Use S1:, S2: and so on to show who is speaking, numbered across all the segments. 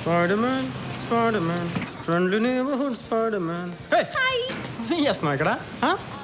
S1: Spiderman Spiderman friendly neighbourhood Spiderman.
S2: Hi.
S1: ఏం చేస్తున్నావు ఇక్కడ?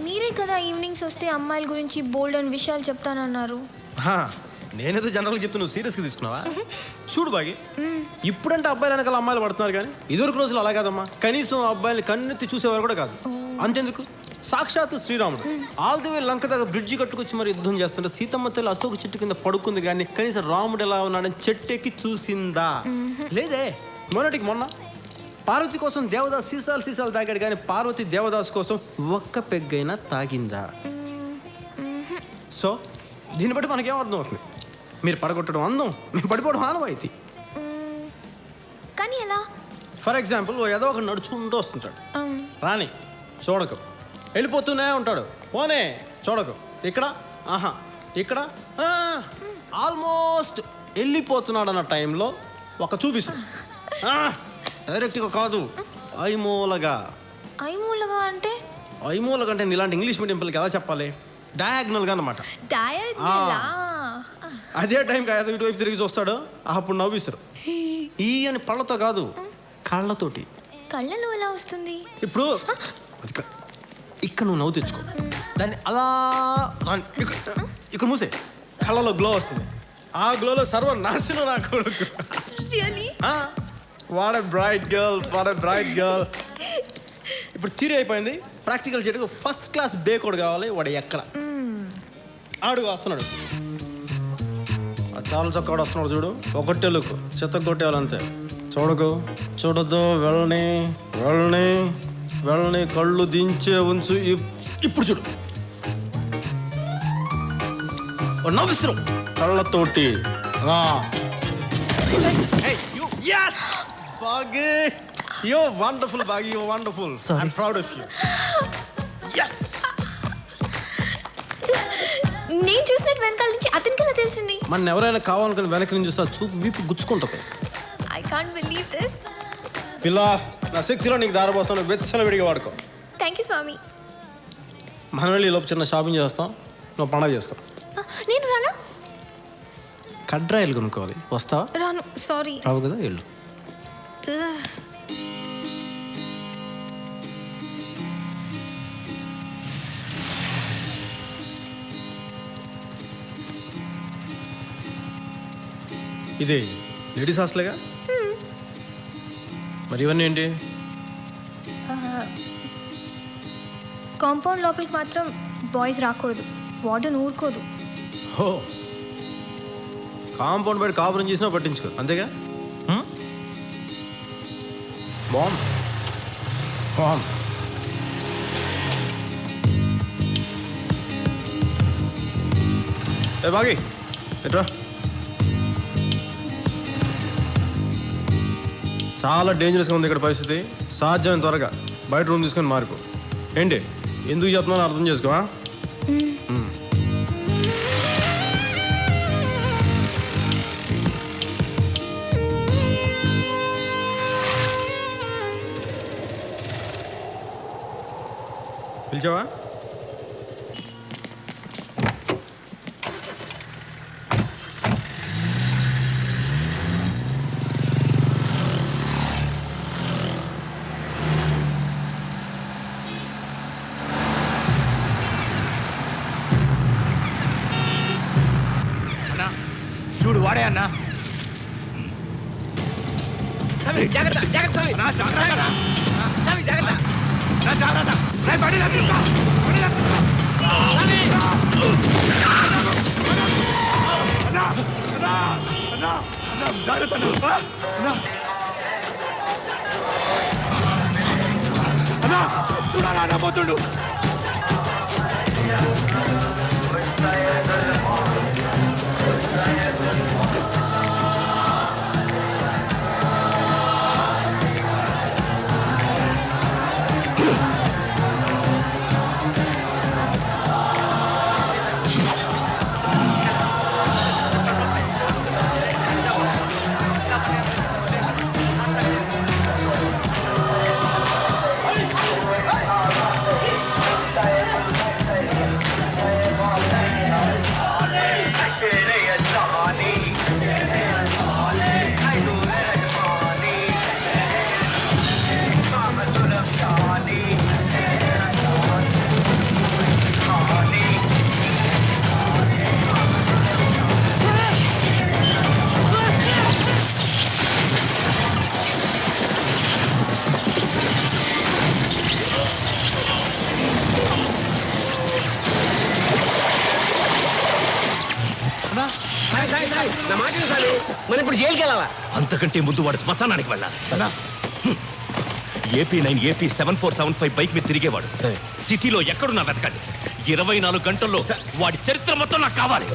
S2: మీరే కదా ఈవినింగ్స్ వస్తే అమ్మాయిల గురించి బోల్డ్ అని విషయాలు చెప్తానన్నారు.
S1: నేనేదో జనరల్గా చెప్తే నువ్వు సీరియస్గా తీసుకున్నావా? చూడు బాగి, ఇప్పుడంటే అబ్బాయిలు వెనకాల అమ్మాయిలు పడుతున్నారు కానీ ఇదివరకు రోజులు అలా కాదమ్మా. కనీసం అబ్బాయిని కన్నెత్తి చూసేవారు కూడా కాదు. అంతెందుకు, సాక్షాత్ శ్రీరాముడు ఆల్ ది వే లంక దాకా బ్రిడ్జి కట్టుకొచ్చి మరి యుద్ధం చేస్తుంటే సీతమ్మ తల్లి అశోక చెట్టు కింద పడుకుంది కానీ కనీసం రాముడు ఎలా ఉన్నాడని చెట్టెక్కి చూసిందా? లేదే. మొన్న పార్వతి కోసం దేవదాస్ సీసాలు తాగాడు కానీ పార్వతి దేవదాస్ కోసం ఒక్క పెగ్గైనా తాగిందా? సో దీన్ని బట్టి మనకేం అర్థం అవుతుంది? మీరు పడగొట్టడం అందం, మేము పడిపోవడం ఆనవాయితీ.
S2: కానీ ఎలా?
S1: ఫర్ ఎగ్జాంపుల్ ఏదో ఒక నడుచుకుంటూ వస్తుంటాడు, రాని చూడకు, వెళ్ళిపోతూనే ఉంటాడు, పోనే చూడకు, ఇక్కడ ఇక్కడ ఆల్మోస్ట్ వెళ్ళిపోతున్నాడు అన్న టైంలో ఒక చూపిస్తాడు. డైరెక్ట్గా కాదు, ఐమూలగా.
S2: ఐమూలగా అంటే?
S1: ఐమూలగా అంటే ఇలాంటి ఇంగ్లీష్ మీడియం పిల్లలకి ఎలా చెప్పాలి? డయాగ్నల్గా అనమాట. అదే టైంకి ఏదో ఇటువైపు తిరిగి చూస్తాడు, అప్పుడు నవ్విస్తారు. ఈ అని పళ్ళతో కాదు, కళ్ళతోటి.
S2: కళ్ళలో ఎలా వస్తుంది?
S1: ఇప్పుడు ఇక్కడ నువ్వు నవ్వు తెచ్చుకో, దాన్ని అలా ఇక్కడ మూసే, కళ్ళలో గ్లో వస్తుంది. ఆ గ్లోలో సర్వనాశనం నా కొడుకు. What a bright girl. ఇప్పుడు థియరీ అయిపోయింది, ప్రాక్టికల్ చేయడానికి ఫస్ట్ క్లాస్ బేకోడ్ కావాలి. వాడు ఎక్కడ ఆడుగు వస్తున్నాడు, చాలా చక్కగా వస్తున్నాడు చూడు. ఒకటే లుక్, చెత్త కొట్టేవాళ్ళంతే. చూడొద్దు, వెళ్ళని కళ్ళు దించే ఉంచు. ఇప్పుడు చూడు, నవ్విస్తున్నాం కళ్ళతోటి. Baggy, you're wonderful, Baggy. You're wonderful. Sorry. I'm proud of you. Yes.
S2: నేను చూసినట్టు వెనకాల నుంచి అతనికి ఎలా తెలిసింది?
S1: మన ఎవరైనా కావాలనుకుని వెనక నుంచి చూస్తే చూపు వీపు గుచ్చుకుంటుంది.
S2: I can't believe this.
S1: పిల్ల, నా శక్తిలో నీకు దారపోస్తాను, వెచ్చల విడిగా వాడుకో.
S2: థ్యాంక్ యూ స్వామి.
S1: మనం వెళ్ళి లోపు చిన్న షాపింగ్ చేస్తాం, నువ్వు పండగ చేసుకో.
S2: నేను రానా?
S1: కడ్రాయిలు కొనుక్కోవాలి, వస్తావా?
S2: రాను, సారీ.
S1: రావు కదా, వెళ్ళు. ఇది లేడీస్ హాస్టల్గా? మరి ఇవన్నీ ఏంటి?
S2: కాంపౌండ్ లోపలికి మాత్రం బాయ్స్ రాకూడదు, వార్డెన్ ఊరుకోదు.
S1: హో, కాంపౌండ్ బయట కాపురం చేసినా పట్టించుకో, అంతేగా? బాంబ్ ఏ బాగి ఎట్రా. చాలా డేంజరస్గా ఉంది ఇక్కడ పరిస్థితి. సాధ్యమైన త్వరగా బయట రూమ్ తీసుకొని మారిపో. ఏంటి ఎందుకు చెప్తున్నానో అర్థం చేసుకోవా? పిలిచావా?
S3: చూడు వాడే అన్నా. చూడాలా పోతుండు.
S4: నా మాట సాలి మనం ఇప్పుడు జైలుకి వెళ్ళాలా?
S3: అంతకంటే ముందు వాడు శ్మశానానికి వెళ్ళాలి. AP9 AP7475 బైక్ మీద తిరిగేవాడు. సిటీలో ఎక్కడున్నా వెతకండి. 24 గంటల్లో వాడి చరిత్ర మొత్తం నాకు కావాలి.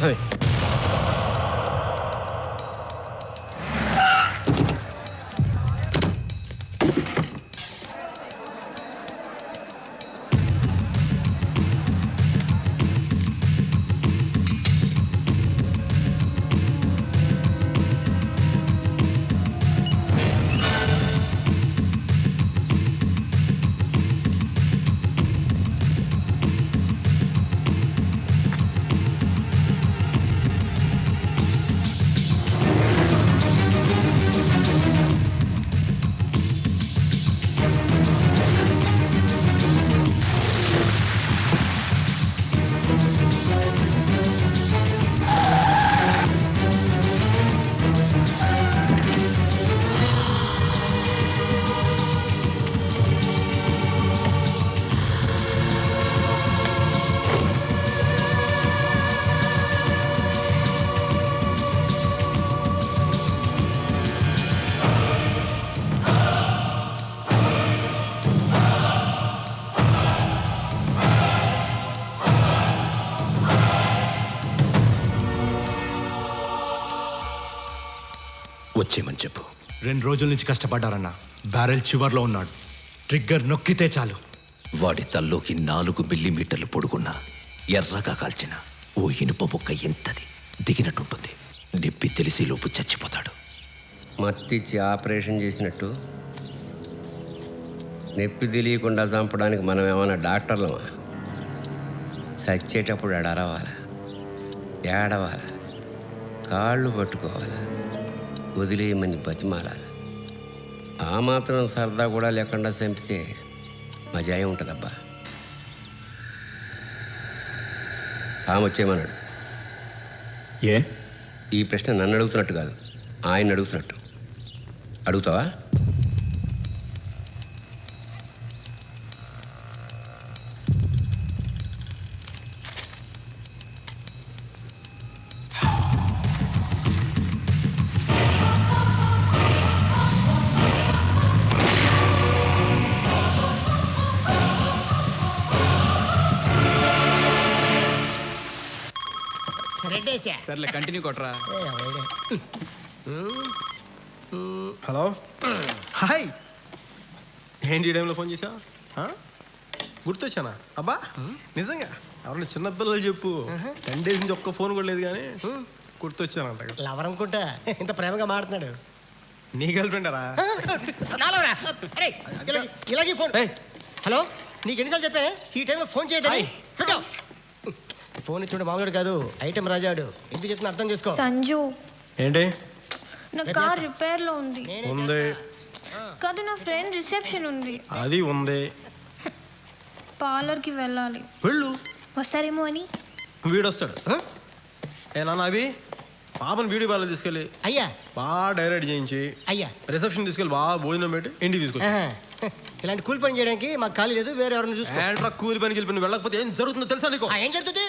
S3: వచ్చేయమని చెప్పు.
S5: 2 రోజుల నుంచి కష్టపడ్డారన్న. బ్యారెల్ చివర్లో ఉన్నాడు. ట్రిగ్గర్ నొక్కితే చాలు.
S3: వాడి తల్లోకి 4 మిల్లీమీటర్లు పొడుగున్న ఎర్రగా కాల్చిన ఓ ఇనుప బొక్క ఎంతది దిగినట్టుంటుంది. నొప్పి తెలిసేలోపు చచ్చిపోతాడు.
S4: మత్తిచ్చి ఆపరేషన్ చేసినట్టు నొప్పి తెలియకుండా చంపడానికి మనం ఏమైనా డాక్టర్లమా? చచ్చేటప్పుడు అడరవాలా, ఏడవాలా, కాళ్ళు పట్టుకోవాలా, వదిలేయమని బతిమాలాలి. ఆ మాత్రం సరదా కూడా లేకుండా చంపితే మజాయం ఉంటుందబ్బా. సామొచ్చేయమన్నాడు.
S5: ఏ
S4: ఈ ప్రశ్న నన్ను అడుగుతున్నట్టు కాదు, ఆయన అడుగుతున్నట్టు. అడుగుతావా?
S6: సర్లే కంటిన్యూ కొట్రా.
S1: Hello, hi. ఏంటి ఈ టైంలో ఫోన్ చేసావు? గుర్తొచ్చానా? అబ్బా నిజంగా ఎవరన్నా చిన్నపిల్లలు చెప్పు. 10 days నుంచి ఒక్క ఫోన్ కూడా లేదు కానీ గుర్తొచ్చానంట.
S7: లవర్ అనుకుంటా ఇంత ప్రేమగా మాడుతున్నాడు.
S1: నీ గర్ల్ ఫ్రెండరా?
S7: ఇలాగే ఫోన్. హలో, నీకు ఎన్నిసార్లు చెప్పానే ఈ టైంలో ఫోన్ చేయదని? పెట్టు ఫోన్. ఇచ్చుండే మామూలు కాదు, ఐటెం రాజాడు. ఎందుకు చెప్తున్నా అర్థం చేసుకో.
S2: సంజు,
S1: ఏంటి?
S2: నా కార్ రిపేర్ లో ఉంది.
S1: ఉంది
S2: కాదు, నా ఫ్రెండ్ రిసెప్షన్ ఉంది.
S1: అది ఉంది.
S2: పార్లర్ కి వెళ్ళాలి.
S1: వెళ్ళు,
S2: వస్తారేమో అని.
S1: వీడొస్తాడు. ఏ నాన్న, అవి పాపను బ్యూటీ పార్లర్ తీసుకెళ్ళి
S7: అయ్యా
S1: బాగా డైరెక్ట్ చేయించి
S7: అయ్యా
S1: రిసెప్షన్ తీసుకెళ్ళి బాగా భోజనం పెట్టి ఇంటికి తీసుకొచ్చి.
S7: ఇలాంటి కూలి పని చేయడానికి మాకు ఖాళీ లేదు, వేరే ఎవరిని చూసుకో.
S1: ఏంట్రా కూలి పనికి వెళ్ళి నువ్వు వెళ్ళకపోతే ఏం జరుగుతుందో తెలుసా నీకు?
S7: ఏం జరుగుతుంది?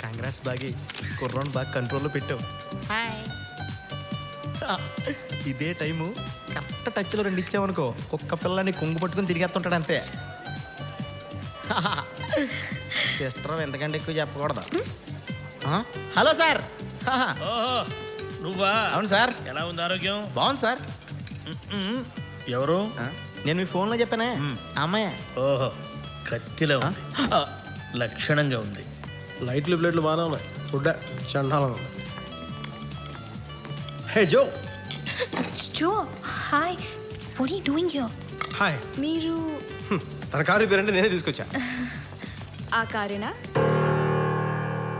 S6: కంగ్రాట్స్ బాగి, కుర్రోన్ బాగా కంట్రోల్లో పెట్టావు. ఇదే టైము కరెక్ట్ టచ్లో 2 ఇచ్చావనుకో, ఒక్క పిల్లని కొంగు పట్టుకుని తిరిగేస్తుంటాడు అంతే. సిస్టర్ ఎంతకంటే ఎక్కువ చెప్పకూడదు. Hello sir.
S8: నువ్వా?
S6: అవును సార్.
S8: ఎలా ఉంది ఆరోగ్యం?
S6: బాగుంది సార్.
S8: ఎవరు?
S6: నేను మీ ఫోన్లో చెప్పానే, అమ్మాయి.
S8: ఓహో, కత్తిలో ఉంది, లక్షణంగా ఉంది.
S1: లైట్లు ప్లేట్లు బాగానే ఉన్నాయి, ఫుడ్ చండాలం ఉంది. Hey Joe.
S2: Joe, hi. What are you doing here?
S1: Hi.
S2: మీరు
S1: తన కారు రిపేర్ అంటే నేనే తీసుకొచ్చా.
S9: ఆ కారేనా?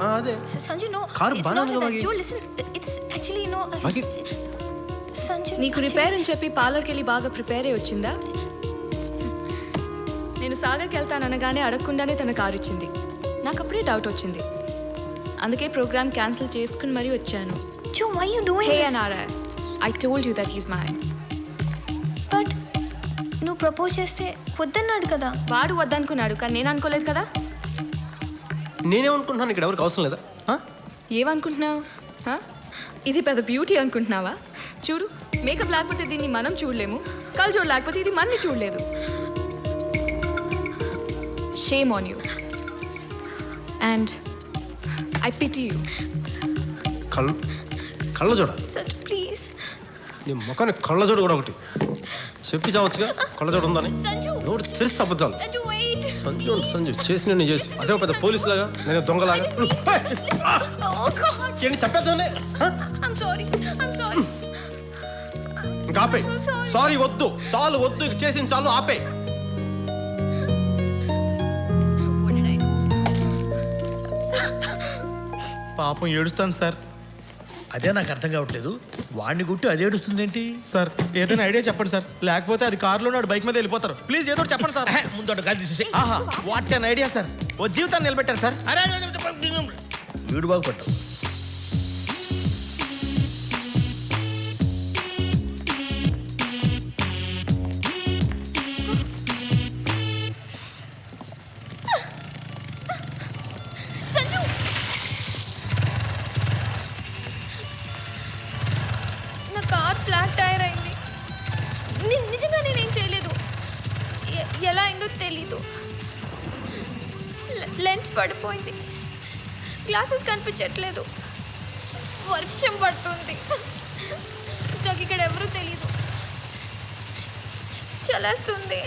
S1: అదే
S2: సంజు, నో.
S1: కారు బాగానే ఉంది కదా.
S2: Joe, listen, it's actually no. Sanju,
S9: నీకు రిపేర్ అని చెప్పి పార్లర్కి వెళ్ళి బాగా ప్రిపేర్ అయి వచ్చిందా? నేను సాగర్కి వెళ్తాననగానే అడగకుండానే తన కారు ఇచ్చింది. నాకు అప్పుడే డౌట్ వచ్చింది. అందుకే ప్రోగ్రామ్ క్యాన్సిల్ చేసుకుని మరీ వచ్చాను.
S2: Joe, why you doing
S9: hey
S2: this?
S9: Anara, I told you that he's mine.
S2: But నువ్వు ప్రపోజ్ చేస్తే వద్దన్నాడు కదా.
S9: వాడు వద్దనుకున్నాడు, కానీ నేను అనుకోలేదు కదా.
S1: నేనేమనుకుంటున్నాను, ఇక్కడ ఎవరికి అవసరం లేదా? ఆ?
S9: ఏమనుకుంటున్నావు? హ? ఇది పెద్ద బ్యూటీ అనుకుంటున్నావా? చూడు, మేకప్ లేకపోతే దీన్ని మనం చూడలేము, కళ్ళజోడు లేకపోతే ఇది మనని చూడలేదు. Shame on you and I pity you.
S1: కళ్ళ చూడ
S2: Sanju, please.
S1: నీ ముఖాన్ని కళ్ళ చూడ కూడా ఒకటి చెప్పి చావచ్చుగా, కళ్ళ చూడ ఉందని.
S2: Sanju.
S1: నోటి తెరిస్తే అబద్ధాలు.
S2: Sanju, wait.
S1: సంజు చేసి నేను చేసి అదే పెద్ద పోలీసు లాగా, నేను దొంగలాగా.
S2: Oh God.
S1: ఏంటి చెప్పేద్దానే?
S2: I'm sorry. I'm sorry.
S1: ఇంకా ఆపే.
S2: I'm so sorry.
S1: సారీ వద్దు, చాలు వద్దు, ఇక చేసింది చాలు, ఆపే.
S2: What did I do?
S6: పాపం ఏడుస్తాను సార్.
S8: అదే నాకు అర్థం కావట్లేదు. వాడిని గుట్టి అది ఏడుస్తుందేంటి?
S6: సార్ ఏదైనా ఐడియా చెప్పండి సార్, లేకపోతే అది కారులో నాడు బైక్ మీద వెళ్ళిపోతారు. ప్లీజ్ ఏదో ఒకటి చెప్పండి సార్.
S8: ముందు గాలి తీసేసి.
S6: ఆహా, వాట్ అన్ ఐడియా సార్. ఓ జీవితాన్ని నిలబెట్టారు సార్.
S8: అరే వీడు బాగుపడ్డావు.
S2: Sanju. నా కార్ ఫ్లాట్ టైర్ అయింది. నిజంగా నేనేం చేయలేదు. ఎలా అయిందో తెలీదు. లెన్స్ పడిపోయింది, గ్లాసెస్ కనిపించట్లేదు, వర్షం పడుతుంది, నాకు ఇక్కడ ఎవరూ తెలీదు, చలేస్తుంది.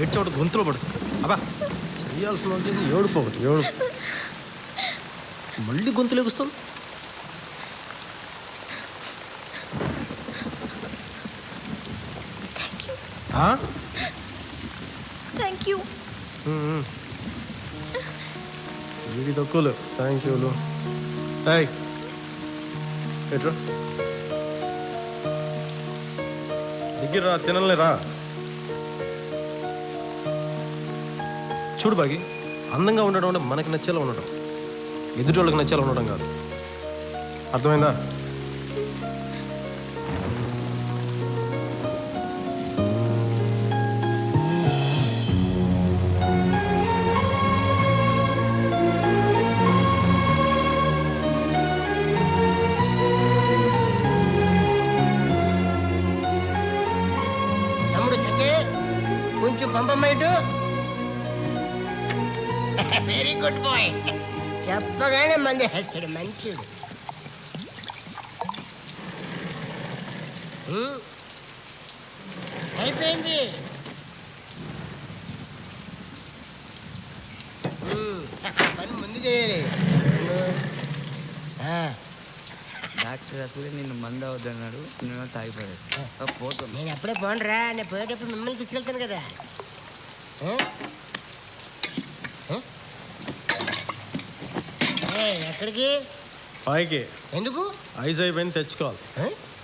S1: ఏడ్చోట గొంతులో పడుతుంది. అబ్బా చేయాల్సిన వాళ్ళు చేసి ఏడుపు ఒకటి ఏడుపు. మళ్ళీ గొంతులు ఎగుస్తాను.
S2: Thank you.
S1: ఇది తక్కువలు థ్యాంక్ యూలు. ఎట్రా దగ్గర తినలేరా? చూడు బాగి, అందంగా ఉండడం అంటే మనకి నచ్చేలా ఉండడం, ఎదుటి వాళ్ళకి నచ్చేలా ఉండడం కాదు. అర్థమైందా?
S7: తమ్ముడు సకే కొంచెం పంపమ్మైటు. Very good bye. చెప్పగానే మంది హస్తాడు మంచుడు. అయిపోయింది. పని ముందు చేయాలి.
S10: డాక్టర్ అసలే నిన్ను మందు అవద్దన్నాడు, నేను తాగిపడేస్తా పోతాను.
S7: నేను ఎప్పుడే పోనరా, నేను పోయేటప్పుడు మిమ్మల్ని తీసుకెళ్తాను కదా. ఎక్కడికి?
S1: పైకి.
S7: ఎందుకు?
S1: ఐజ్ అయిపోయింది, తెచ్చుకోవాలి.